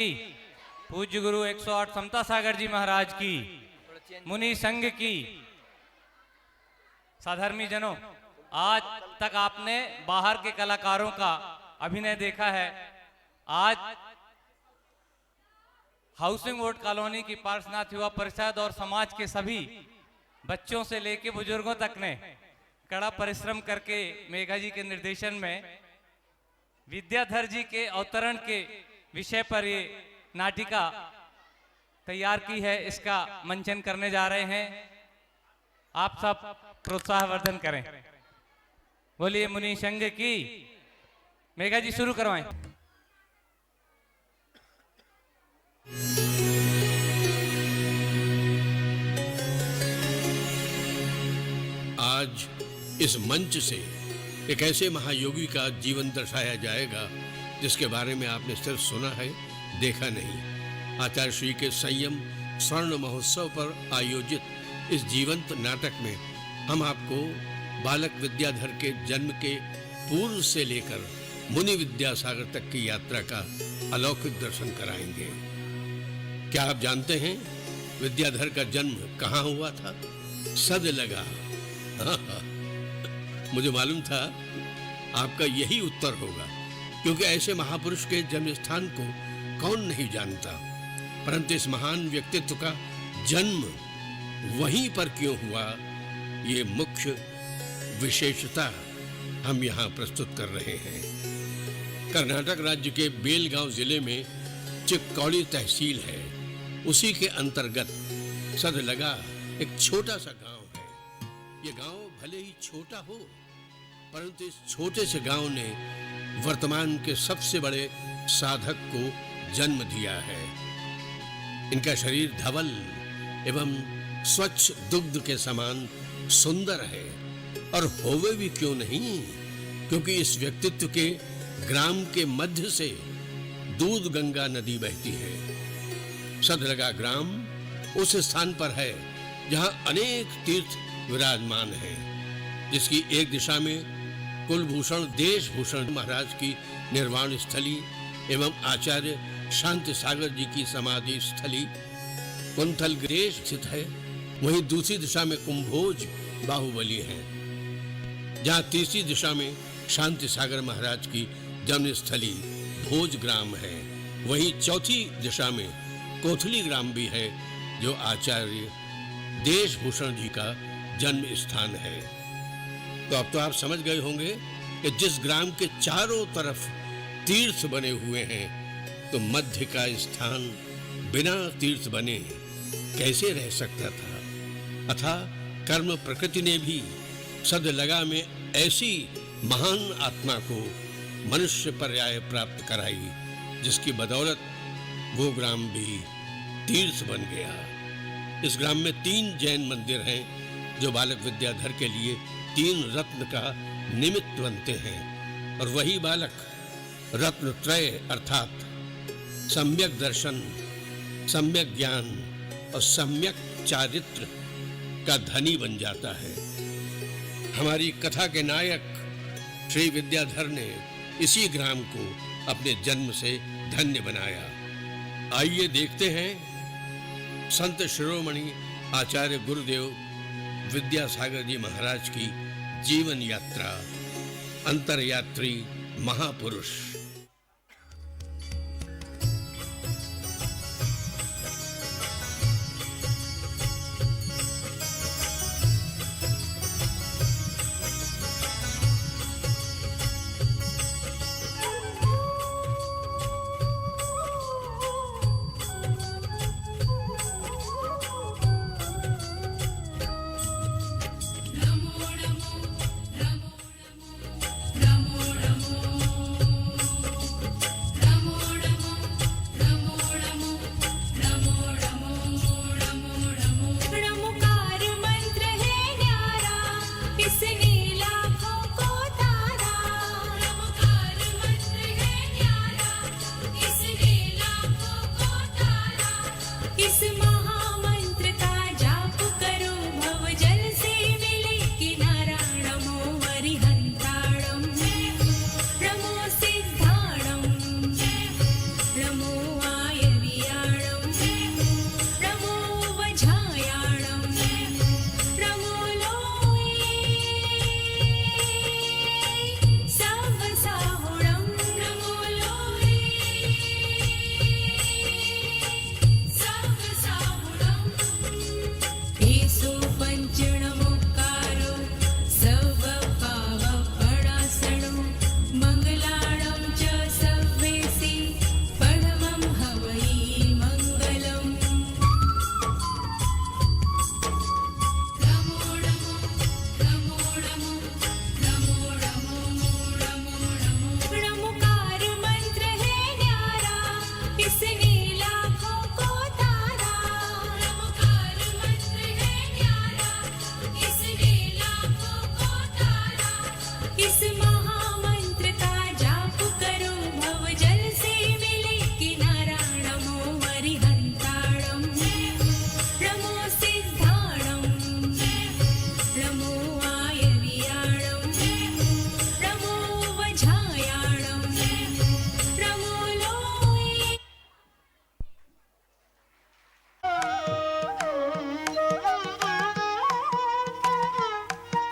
पूज्य गुरु 108 समता सागर जी महाराज की, मुनि संघ की। साधर्मी जनों, आज तक आपने बाहर के कलाकारों का अभिनय देखा है। आज हाउसिंग बोर्ड कॉलोनी की पार्श्वनाथ युवा परिषद और समाज के सभी बच्चों से लेकर बुजुर्गों तक ने कड़ा परिश्रम करके मेघा जी के निर्देशन में विद्याधर जी के अवतरण के विषय पर ये नाटिका तैयार की है। इसका मंचन करने जा रहे हैं। आप सब प्रोत्साहवर्धन करें। बोलिए मुनि संघ की। मेघा जी शुरू करवाएं। आज इस मंच से एक ऐसे महायोगी का जीवन दर्शाया जाएगा जिसके बारे में आपने सिर्फ सुना है, देखा नहीं। आचार्य श्री के संयम स्वर्ण महोत्सव पर आयोजित इस जीवंत नाटक में हम आपको बालक विद्याधर के जन्म के पूर्व से लेकर मुनि विद्यासागर तक की यात्रा का अलौकिक दर्शन कराएंगे। क्या आप जानते हैं विद्याधर का जन्म कहाँ हुआ था? सदलगा। मुझे मालूम था आपका यही उत्तर होगा, क्योंकि ऐसे महापुरुष के जन्म स्थान को कौन नहीं जानता। परंतु इस महान व्यक्तित्व का जन्म वहीं पर क्यों हुआ, ये मुख्य विशेषता हम यहाँ प्रस्तुत कर रहे हैं। कर्नाटक राज्य के बेलगांव जिले में चिक्कौड़ी तहसील है, उसी के अंतर्गत सदलगा एक छोटा सा गांव है। ये गांव भले ही छोटा हो, परंतु इस छोटे से गांव ने वर्तमान के सबसे बड़े साधक को जन्म दिया है। इनका शरीर धवल एवं स्वच्छ दुग्ध के समान सुंदर है, और होवे भी क्यों नहीं, क्योंकि इस व्यक्तित्व के ग्राम के मध्य से दूध गंगा नदी बहती है। सदलगा ग्राम उस स्थान पर है जहां अनेक तीर्थ विराजमान हैं, जिसकी एक दिशा में कुलभूषण देशभूषण महाराज की निर्वाण स्थली एवं आचार्य शांति सागर जी की समाधि स्थली कुंथल देश स्थित है। वहीं दूसरी दिशा में कुंभोज बाहुबली है, जहां तीसरी दिशा में शांति सागर महाराज की जन्म स्थली भोज ग्राम है। वहीं चौथी दिशा में कोथली ग्राम भी है, जो आचार्य देशभूषण जी का जन्म स्थान है। तो अब तो आप समझ गए होंगे कि जिस ग्राम के चारों तरफ तीर्थ बने हुए हैं, तो मध्य का स्थान बिना तीर्थ बने कैसे रह सकता था। अथा कर्म प्रकृति ने भी सदलगा में ऐसी महान आत्मा को मनुष्य पर्याय प्राप्त कराई, जिसकी बदौलत वो ग्राम भी तीर्थ बन गया। इस ग्राम में 3 जैन मंदिर हैं, जो बालक विद्याधर के लिए 3 रत्न का निमित्त बनते हैं, और वही बालक रत्न त्रय अर्थात सम्यक दर्शन, सम्यक ज्ञान और सम्यक चारित्र का धनी बन जाता है। हमारी कथा के नायक श्री विद्याधर ने इसी ग्राम को अपने जन्म से धन्य बनाया। आइए देखते हैं संत शिरोमणि आचार्य गुरुदेव विद्यासागर जी महाराज की जीवन यात्रा, अंतरयात्री महापुरुष।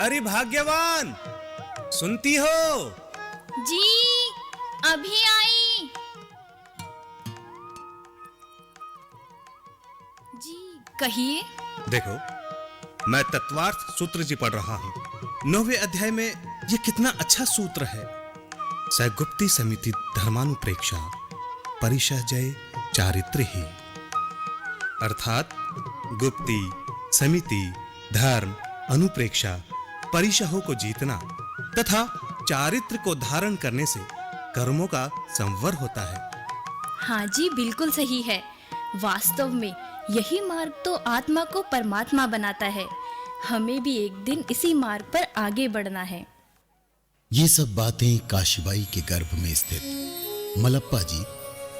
अरे भाग्यवान, सुनती हो? जी, अभी आई। जी कहिए। देखो, मैं तत्वार्थ सूत्र जी पढ़ रहा हूं। 9वें अध्याय में यह कितना अच्छा सूत्र है। सगुप्ती समिति धर्मानुप्रेक्षा परिशहजय चारित्र ही। अर्थात गुप्ती, समिति, धर्म, अनुप्रेक्षा, परिशहों को जीतना तथा चारित्र को धारण करने से कर्मों का संवर होता है। हाँ जी, बिल्कुल सही है। वास्तव में यही मार्ग तो आत्मा को परमात्मा बनाता है। हमें भी एक दिन इसी मार्ग पर आगे बढ़ना है। ये सब बातें काशीबाई के गर्भ में स्थित मलप्पा जी,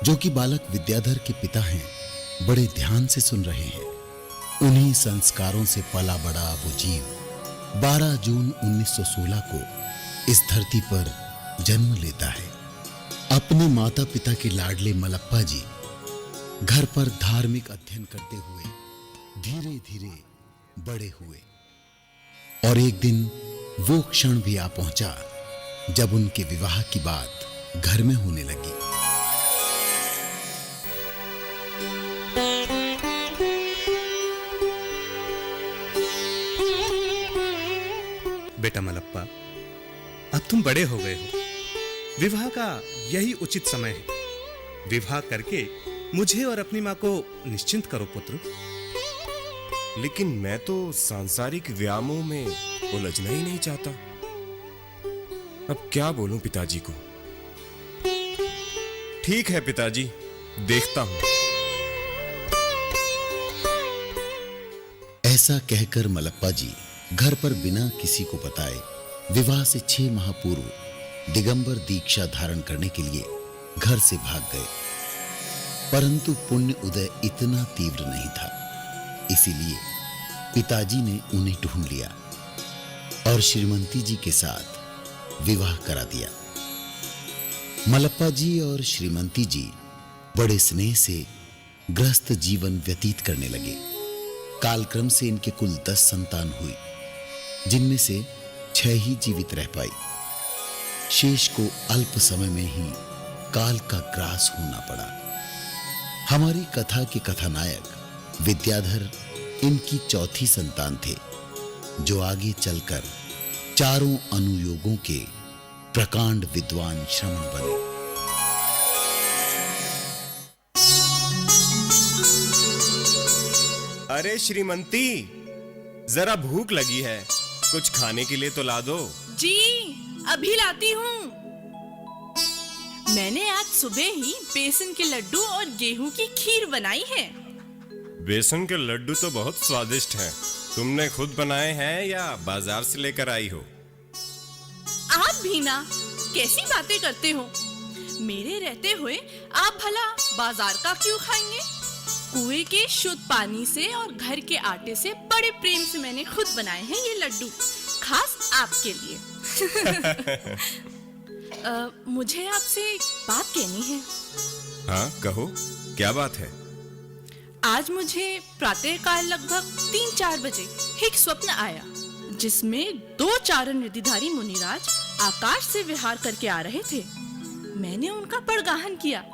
जो कि बालक विद्याधर के पिता हैं, बड़े ध्यान से सुन रहे हैं। उन्हीं संस्कारों से पला बड़ा वो जीव 12 जून 1916 को इस धरती पर जन्म लेता है। अपने माता पिता के लाडले मलप्पा जी घर पर धार्मिक अध्ययन करते हुए धीरे धीरे बड़े हुए और एक दिन वो क्षण भी आ पहुंचा जब उनके विवाह की बात घर में होने लगी। बेटा मलप्पा, अब तुम बड़े हो गए हो। विवाह का यही उचित समय है। विवाह करके मुझे और अपनी मां को निश्चिंत करो पुत्र। लेकिन मैं तो सांसारिक व्यामों में उलझना ही नहीं चाहता। अब क्या बोलूं पिताजी को। ठीक है पिताजी, देखता हूं। ऐसा कहकर मलप्पा जी घर पर बिना किसी को बताए विवाह से 6 माह पूर्व दिगंबर दीक्षा धारण करने के लिए घर से भाग गए। परंतु पुण्य उदय इतना तीव्र नहीं था, इसीलिए पिताजी ने उन्हें ढूंढ लिया और श्रीमंती जी के साथ विवाह करा दिया। मलप्पा जी और श्रीमंती जी बड़े स्नेह से गृहस्थ जीवन व्यतीत करने लगे। कालक्रम से इनके कुल 10 संतान हुई, जिनमें से 6 ही जीवित रह पाई। शेष को अल्प समय में ही काल का ग्रास होना पड़ा। हमारी कथा के कथानायक विद्याधर इनकी चौथी संतान थे, जो आगे चलकर चारों अनुयोगों के प्रकांड विद्वान श्रमण बने। अरे श्रीमंती, जरा भूख लगी है, कुछ खाने के लिए तो ला दो। जी, अभी लाती हूँ। मैंने आज सुबह ही बेसन के लड्डू और गेहूं की खीर बनाई है। बेसन के लड्डू तो बहुत स्वादिष्ट हैं। तुमने खुद बनाए हैं या बाजार से लेकर आई हो? आप भी ना, कैसी बातें करते हो। मेरे रहते हुए आप भला बाजार का क्यों खाएंगे? कुएं के शुद्ध पानी से और घर के आटे से बड़े प्रेम से मैंने खुद बनाए हैं ये लड्डू, खास आपके लिए। मुझे आपसे एक बात कहनी है। हाँ कहो, क्या बात है? आज मुझे प्रातःकाल लगभग 3-4 बजे एक स्वप्न आया, जिसमें 2 चारण रिद्धिधारी मुनिराज आकाश से विहार करके आ रहे थे। मैंने उनका पड़गाहन किया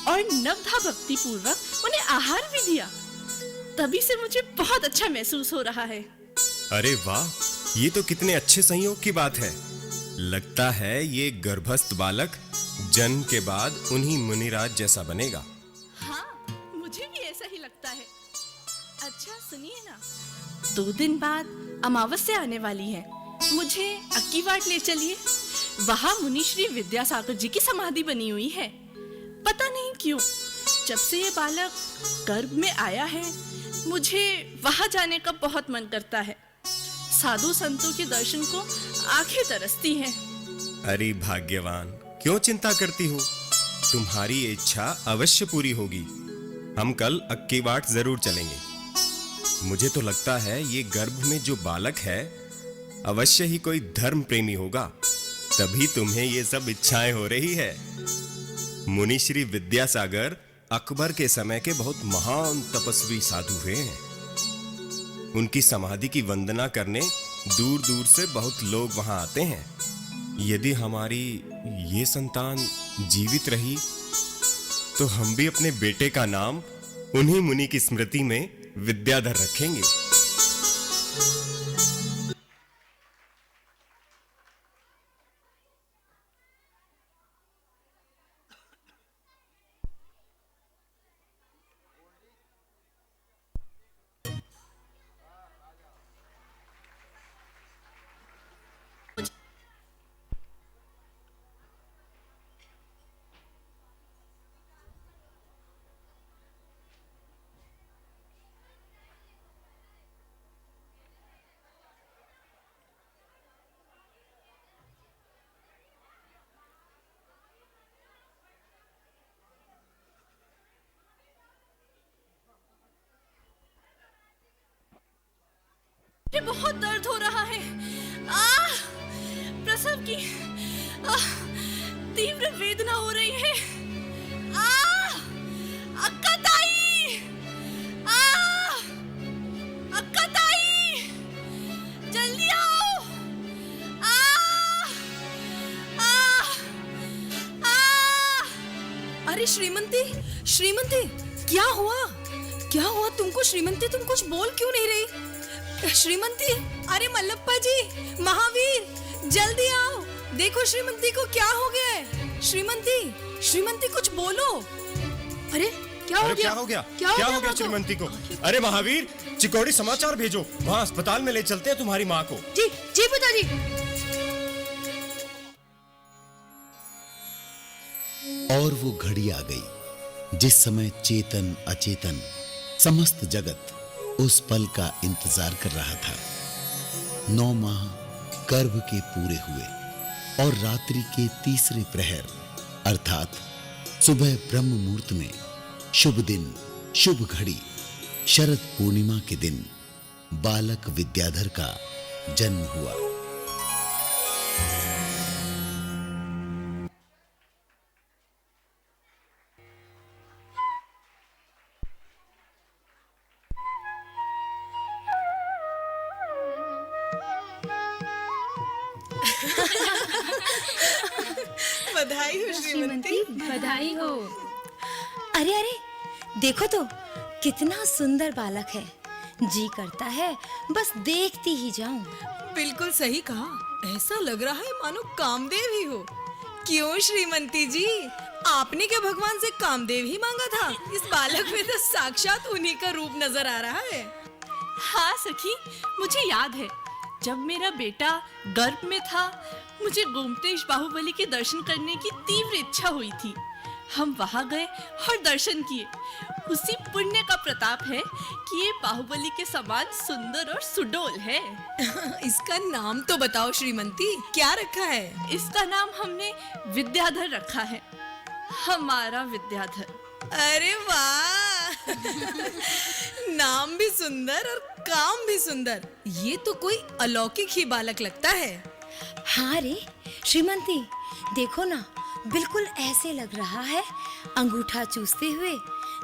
और नवधा भक्ति पूर्वक उन्हें आहार भी दिया। तभी से मुझे बहुत अच्छा महसूस हो रहा है। अरे वाह, ये तो कितने अच्छे संयोग की बात है। लगता है ये गर्भस्थ बालक जन्म के बाद उन्हीं मुनिराज जैसा बनेगा। हाँ, मुझे भी ऐसा ही लगता है। अच्छा सुनिए ना, 2 दिन बाद अमावस्या आने वाली है। मुझे अक्कीवाट ले चलिए। वहां मुनि श्री विद्यासागर जी की समाधि बनी हुई है। पता नहीं क्यों, जब से ये बालक गर्भ में आया है, मुझे वहां जाने का बहुत मन करता है। साधु संतों के दर्शन को आंखें तरसती हैं। अरे भाग्यवान, क्यों चिंता करती हो? तुम्हारी इच्छा अवश्य पूरी होगी। हम कल अक्कीवाट जरूर चलेंगे। मुझे तो लगता है ये गर्भ में जो बालक है अवश्य ही कोई धर्म प्रेमी होगा, तभी तुम्हें ये सब इच्छाएं हो रही है। मुनि श्री विद्यासागर अकबर के समय के बहुत महान तपस्वी साधु हुए हैं। उनकी समाधि की वंदना करने दूर दूर से बहुत लोग वहां आते हैं। यदि हमारी ये संतान जीवित रही तो हम भी अपने बेटे का नाम उन्हीं मुनि की स्मृति में विद्याधर रखेंगे। मुझे बहुत दर्द हो रहा है। आह! प्रसव की तीव्र वेदना हो रही है। आह! अक्का ताई! आह! अक्का ताई! जल्दी आओ! आह! आह! आह! अरे श्रीमंती, श्रीमंती, क्या हुआ? क्या हुआ तुमको श्रीमंती? तुम कुछ बोल क्यों नहीं रही? श्रीमंती, अरे मल्लप्पा जी, महावीर, जल्दी आओ। देखो श्रीमंती को क्या हो गया है। श्रीमंती, श्रीमंती कुछ बोलो। अरे क्या हो गया? क्या हो गया? क्या हो गया श्रीमंती को? अरे महावीर, चिकोड़ी समाचार भेजो, वहाँ अस्पताल में ले चलते हैं तुम्हारी माँ को। जी जी पिताजी। और वो घड़ी आ गई जिस समय चेतन अचेतन समस्त जगत उस पल का इंतजार कर रहा था। 9 माह गर्भ के पूरे हुए और रात्रि के तीसरे प्रहर अर्थात सुबह ब्रह्म मुहूर्त में शुभ दिन, शुभ घड़ी, शरद पूर्णिमा के दिन बालक विद्याधर का जन्म हुआ। बधाई हो श्रीमंती। बधाई हो। अरे अरे, देखो तो कितना सुंदर बालक है। जी करता है बस देखती ही जाऊं। बिल्कुल सही कहा। ऐसा लग रहा है मानो कामदेव ही हो। क्यों श्रीमंती जी, आपने क्या भगवान से कामदेव ही मांगा था? इस बालक में तो साक्षात उन्हीं का रूप नजर आ रहा है। हाँ सखी, मुझे याद है जब मेरा बेटा गर्भ में था, मुझे गोमतेश बाहुबली के दर्शन करने की तीव्र इच्छा हुई थी। हम वहां गए और दर्शन किए। उसी पुण्य का प्रताप है कि ये बाहुबली के समान सुंदर और सुडोल है। इसका नाम तो बताओ श्रीमंती, क्या रखा है? इसका नाम हमने विद्याधर रखा है। हमारा विद्याधर। अरे वाह! नाम भी सुंदर और काम भी सुंदर। ये तो कोई अलौकिक ही बालक लगता है। हाँ रे श्रीमंती, देखो ना, बिल्कुल ऐसे लग रहा है अंगूठा चूसते हुए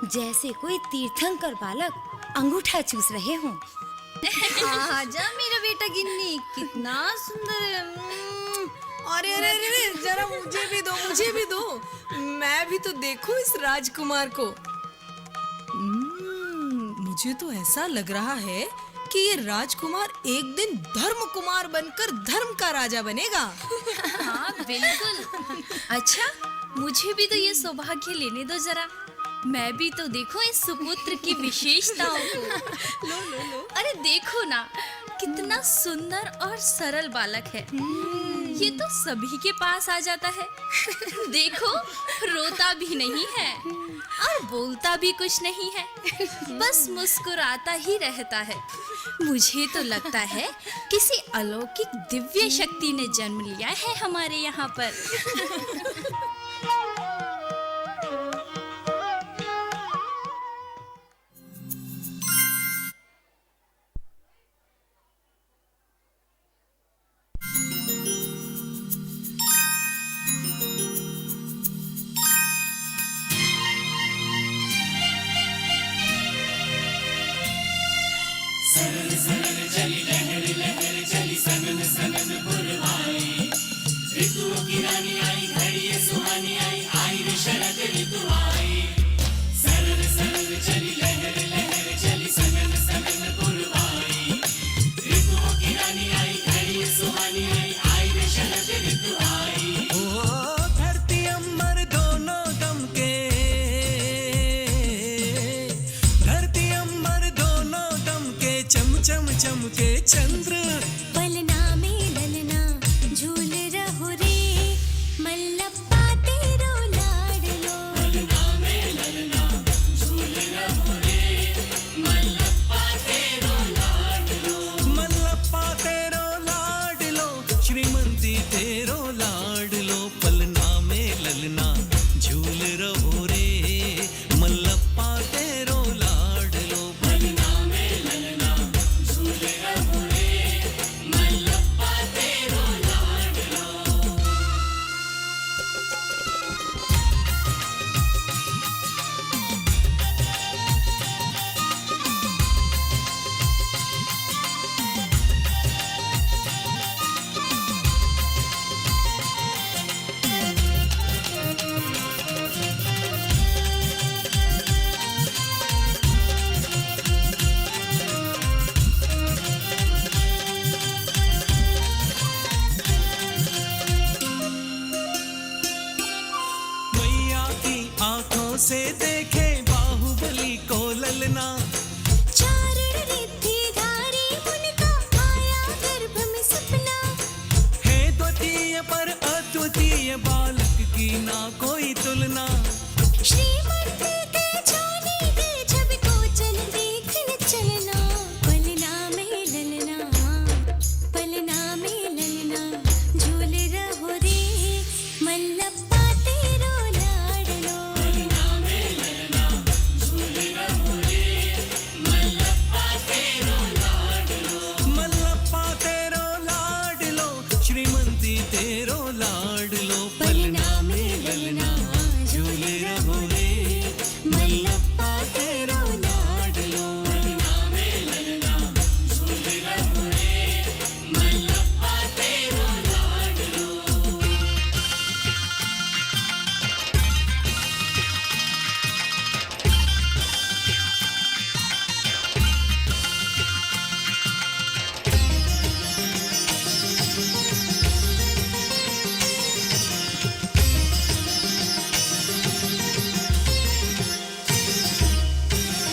जैसे कोई तीर्थंकर बालक अंगूठा चूस रहे हों। आजा मेरा बेटा गिन्नी, कितना सुंदर है। अरे अरे अरे, जरा मुझे भी दो, मुझे भी दो। मैं भी तो देखूं इस राजकुमार को। मुझे तो ऐसा लग रहा है कि ये राजकुमार एक दिन धर्म कुमार बनकर धर्म का राजा बनेगा। हाँ बिल्कुल। अच्छा, मुझे भी तो ये सौभाग्य लेने दो जरा। मैं भी तो देखो इस सुपुत्र की विशेषताओं को। लो लो लो। अरे देखो ना, कितना सुंदर और सरल बालक है। ये तो सभी के पास आ जाता है। देखो, रोता भी नहीं है और बोलता भी कुछ नहीं है, बस मुस्कुराता ही रहता है। मुझे तो लगता है किसी अलौकिक दिव्य शक्ति ने जन्म लिया है हमारे यहाँ पर। सरल सरल चली लहर लहर चली धरती अम्बर दोनों दमके, धरती अम्बर दोनों दमके, चम चम चमके चंद्र। पलना में ललना झूल रहो रे, मल्लप्पा तेरो लाडलो। पलना में ललना झूल रहो रे, मल्लप्पा तेरो लाडलो। मल्लप्पा तेरो लाडलो, श्रीमंती तेरो लाडलो। पलना में ललना झूल रहो रे, मल्लप्पा तेरो लाडलो। पलना में ललना झूल रहो रे, मल्लप्पा तेरो लाडलो। मैया की आंखों से देखे बाहुबली को ललना। चारण रिद्धिधारी उनका आया गर्भ में सपना। है द्वितीय पर अद्वितीय बालक की ना कोई तुलना। श्रीमंती के जाने दे जब को चल देखने चलना। पलना में ललना, पलना में ललना झूल रहो रे, मल्लप्पा तेरो लाडलो। पलना में ललना झूल रहो रे, मल्लप्पा तेरो लाडलो। मल्लप्पा तेरो लाडलो, श्रीमंती तेरो लाडलो। पलना में ललना झूल रहो रे, मल्लप्पा तेरो लाडलो। पलना में ललना झूल रहो रे, मल्लप्पा तेरो लाडलो।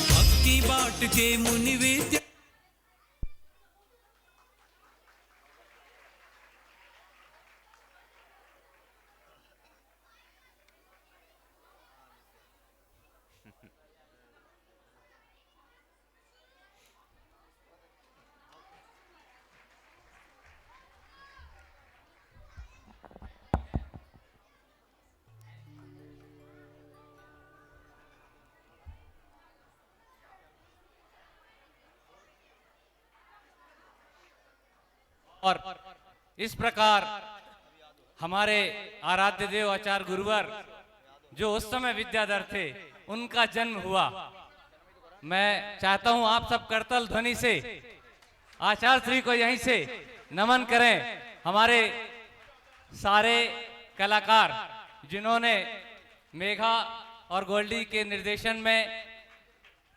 भक्ति बाट के मुनि विद्या। और इस प्रकार हमारे आराध्य देव आचार्य गुरुवर जो उस समय विद्याधर थे उनका जन्म हुआ। मैं चाहता हूं आप सब करतल ध्वनि से आचार्य श्री को यहीं से नमन करें। हमारे सारे कलाकार जिन्होंने मेघा और गोल्डी के निर्देशन में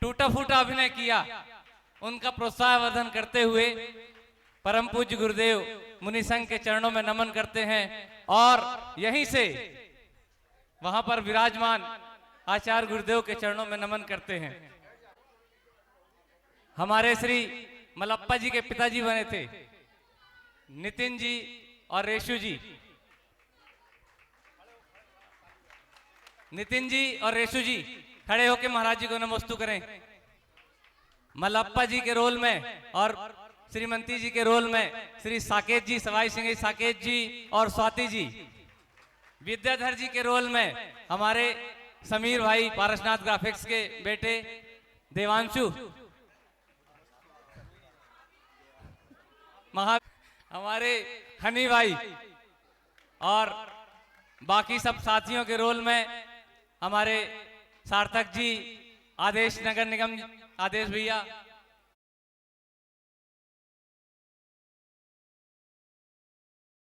टूटा फूटा अभिनय किया, उनका प्रोत्साहन करते हुए परम पूज्य गुरुदेव मुनि संघ के चरणों में नमन करते हैं और यहीं से वहां पर विराजमान आचार्य गुरुदेव के चरणों में नमन करते हैं। हमारे श्री मलप्पा जी के पिताजी बने थे नितिन जी और रेशु जी। नितिन जी और रेशु जी खड़े होकर महाराज जी को नमस्तु करें। मलप्पा जी के रोल में और श्रीमंती जी के रोल में श्री साकेत जी, सवाई सिंह साकेत जी और स्वाति जी। विद्याधर जी के रोल में हमारे समीर भाई पारसनाथ ग्राफिक्स के बेटे देवांशु। हमारे हनी भाई और बाकी सब साथियों के रोल में हमारे सार्थक जी, आदेश नगर निगम आदेश भैया,